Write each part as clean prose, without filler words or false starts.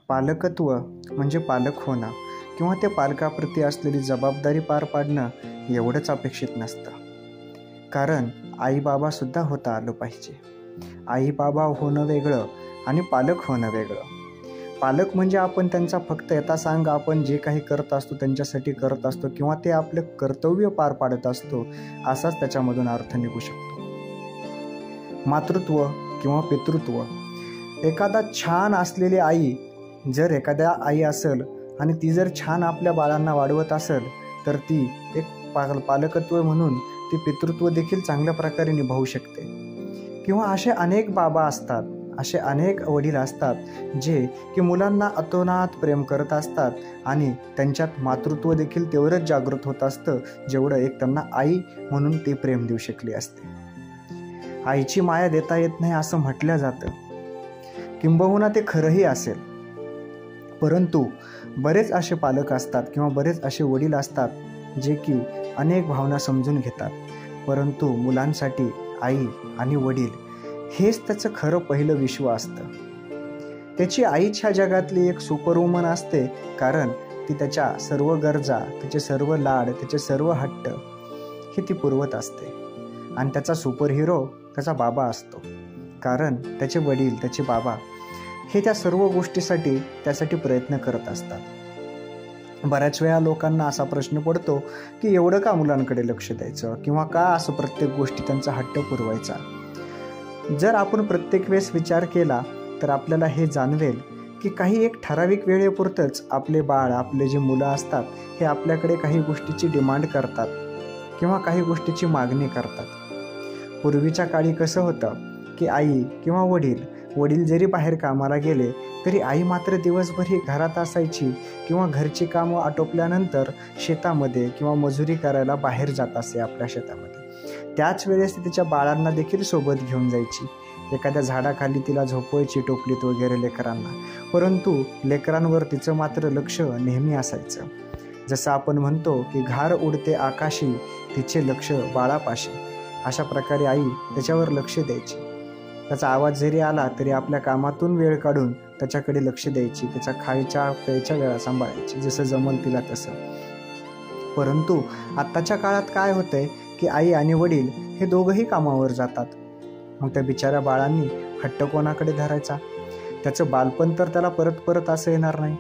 पालकत्व म्हणजे पालक होणं किंवा ते पालकाप्रती असलेली जबाबदारी पार पाडणं एवढंच अपेक्षित नसतं. कारण आई बाबासुद्धा होता आलं पाहिजे. आई बाबा होणं वेगळं आणि पालक होणं वेगळं. पालक म्हणजे आपण त्यांचा फक्त यथासांग आपण जे काही करत असतो त्यांच्यासाठी करत असतो किंवा ते आपलं कर्तव्य पार पाडत असतो, असाच त्याच्यामधून अर्थ निघू शकतो. मातृत्व किंवा पितृत्व. एखादा छान असलेली आई, जर एखाद्या आई असेल आणि ती जर छान आपल्या बाळांना वाढवत असेल तर ती एक पालकत्व म्हणून ती पितृत्व देखील चांगल्या प्रकारे निभावू शकते. किंवा असे अनेक बाबा असतात, असे अनेक वडील असतात जे की मुलांना अतोनात प्रेम करत असतात आणि त्यांच्यात मातृत्व देखील तेवढंच जागृत होत असतं जेवढं एक त्यांना आई म्हणून ते प्रेम देऊ शकली असते. आईची माया देता येत नाही असं म्हटलं जातं, किंबहुना ते खरंही असेल. परंतु बरेच असे पालक असतात किंवा बरेच असे वडील असतात जे की अनेक भावना समजून घेतात, परंतु मुलांसाठी आई आणि वडील हेच त्याचं खरं पहिलं विश्व असतं. त्याची आईच ह्या जगातली एक सुपरवुमन असते, कारण ती त्याच्या सर्व गरजा, त्याचे सर्व लाड, त्याचे सर्व हट्ट हे ती पुरवत असते. आणि त्याचा सुपर हिरो त्याचा बाबा असतो, कारण त्याचे वडील, त्याचे बाबा हे त्या सर्व गोष्टीसाठी त्यासाठी प्रयत्न करत असतात. बऱ्याच वेळा लोकांना असा प्रश्न पडतो की एवढं का मुलांकडे लक्ष द्यायचं किंवा का असं प्रत्येक गोष्टी त्यांचा हट्ट पुरवायचा. जर आपण प्रत्येक वेळेस विचार केला तर आपल्याला हे जाणवेल की काही एक ठराविक वेळेपुरतंच आपले बाळ, आपले जे मुलं असतात हे आपल्याकडे काही गोष्टीची डिमांड करतात किंवा काही गोष्टीची मागणी करतात. पूर्वीच्या काळी कसं होतं की आई किंवा वडील जरी बाहेर कामाला गेले तरी आई मात्र दिवसभर ही घरात असायची किंवा घरची कामं आटोपल्यानंतर शेतामध्ये किंवा मजुरी करायला बाहेर जात असे आपल्या शेतामध्ये. त्याच वेळेस ती तिच्या बाळांना देखील सोबत घेऊन जायची. एखाद्या झाडाखाली तिला झोपवायची टोपलीत वगैरे लेकरांना, परंतु लेकरांवर तिचं मात्र लक्ष नेहमी असायचं. जसं आपण म्हणतो की घार उडते आकाशी, तिचे लक्ष बाळापाशी. अशा प्रकारे आई त्याच्यावर लक्ष द्यायची. त्याचा आवाज जरी आला तरी आपल्या कामातून वेळ काढून त्याच्याकडे लक्ष द्यायची, त्याच्या खायच्या प्यायच्या वेळा सांभाळायची, जसं जमल तिला तसं. परंतु आत्ताच्या काळात काय होतंय की आई आणि वडील हे दोघंही कामावर जातात. मग त्या बिचाऱ्या बाळांनी हट्ट कोणाकडे धरायचा? त्याचं बालपण तर त्याला परत असं येणार नाही.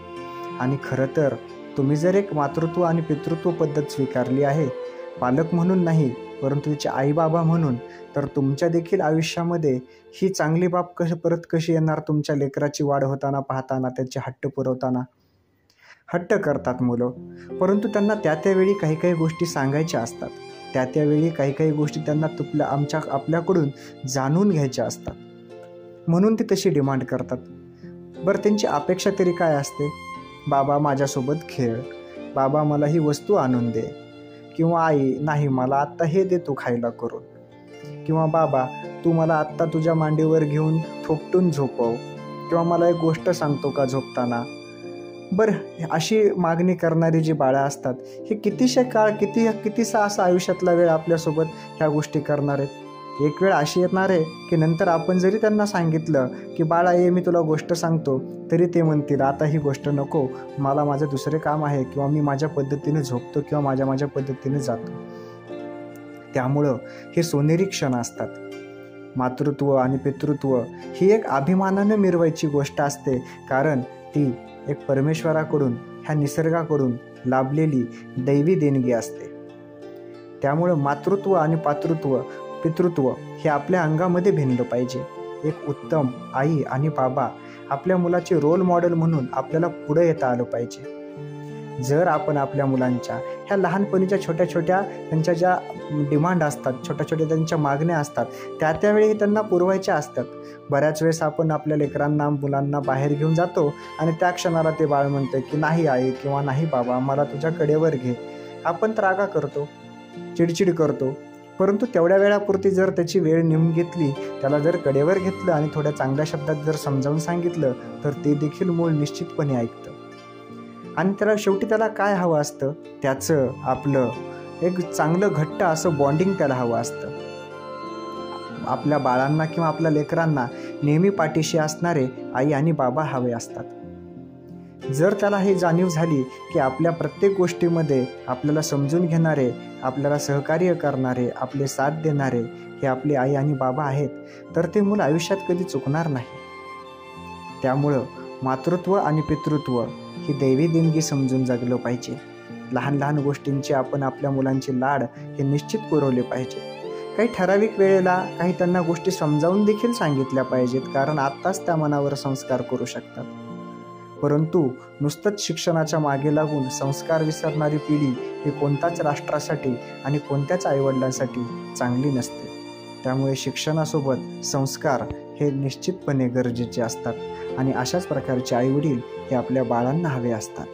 आणि खरं तर तुम्ही जर एक मातृत्व आणि पितृत्व पद्धत स्वीकारली आहे, पालक म्हणून नाही परंतु तिचे आई बाबा म्हणून, तर तुमच्या देखील आयुष्यामध्ये ही चांगली बाब कशी येणार? तुमच्या लेकराची वाढ होताना पाहताना, त्याचे हट्ट पुरवताना. हट्ट करतात मुलं, परंतु त्यांना त्यावेळी काही गोष्टी सांगायच्या असतात, त्यावेळी काही गोष्टी त्यांना आपल्याकडून जाणून घ्यायच्या असतात, म्हणून ती तशी डिमांड करतात. बरं, त्यांची अपेक्षा तरी काय असते? बाबा माझ्यासोबत खेळ, बाबा मला ही वस्तू आणून दे, किंवा आई नाही मला आत्ता हे दे तू खायला करून, किंवा बाबा तू मला आत्ता तुझ्या मांडीवर घेऊन थोपटून झोपव, किंवा मला एक गोष्ट सांगतो का झोपताना. बरं, अशी मागणी करणारी जी बाळं असतात हे कितीशे काळ कितीसा असा आयुष्यातला वेळ आपल्यासोबत ह्या गोष्टी करणार आहेत. एक वेळ अशी येणार आहे की नंतर आपण जरी त्यांना सांगितलं की बाळा ये मी तुला गोष्ट सांगतो, तरी ते म्हणतील आता ही गोष्ट नको, मला माझं दुसरे काम आहे, किंवा मी माझ्या पद्धतीने झोपतो किंवा माझ्या पद्धतीने जातो. त्यामुळं हे सोनेरी क्षण असतात. मातृत्व आणि पितृत्व ही एक अभिमानानं मिरवायची गोष्ट असते, कारण ती एक परमेश्वराकडून, ह्या निसर्गाकडून लाभलेली दैवी देणगी असते. त्यामुळं मातृत्व आणि पितृत्व हे आपल्या अंगामध्ये भिनलं पाहिजे. एक उत्तम आई आणि बाबा आपल्या मुलाचे रोल मॉडेल म्हणून आपल्याला पुढे येता आलं पाहिजे. जर आपण आपल्या मुलांच्या ह्या लहानपणीच्या छोट्या त्यांच्या ज्या डिमांड असतात, छोट्या त्यांच्या मागण्या असतात, त्यावेळी त्यांना पुरवायच्या असतात. बऱ्याच वेळेस आपण आपल्या लेकरांना, मुलांना बाहेर घेऊन जातो आणि त्या क्षणाला ते बाळ म्हणतं की नाही आई किंवा नाही बाबा मला तुझ्या कडेवर घे. आपण त्रागा करतो, चिडचिड करतो, परंतु तेवढ्या वेळापुरती जर त्याची वेळ नेमून घेतली, त्याला जर कडेवर घेतलं आणि थोड्या चांगल्या शब्दात जर समजावून सांगितलं तर ते देखील मूल निश्चितपणे ऐकतं. आणि शेवटी त्याला काय हवं असतं? त्याचं आपलं एक चांगलं घट्ट असं बॉन्डिंग त्याला हवं असतं. आपल्या बाळांना किंवा आपल्या लेकरांना नेहमी पाठीशी असणारे आई आणि बाबा हवे असतात. जर त्याला ही जाणीव झाली की आपल्या प्रत्येक गोष्टीमध्ये आपल्याला समजून घेणारे, आपल्याला सहकार्य करणारे, आपले साथ देणारे हे आपले आई आणि बाबा आहेत, तर ते मूल आयुष्यात कधी चुकणार नाही. त्यामुळं मातृत्व आणि पितृत्व ही दैवी देणगी समजून जगलं पाहिजे. लहान लहान गोष्टींचे आपण आपल्या मुलांचे लाड हे निश्चित पुरवले पाहिजे. काही ठराविक वेळेला काही त्यांना गोष्टी समजावून देखील सांगितल्या पाहिजेत, कारण आत्ताच त्या मनावर संस्कार करू शकतात. परंतु नुसतंच शिक्षणाच्या मागे लागून संस्कार विसरणारी पिढी ही कोणत्याच राष्ट्रासाठी आणि कोणत्याच आईवडिलांसाठी चांगली नसते. त्यामुळे शिक्षणासोबत संस्कार हे निश्चितपणे गरजेचे असतात आणि अशाच प्रकारचे आईवडील हे आपल्या बाळांना हवे असतात.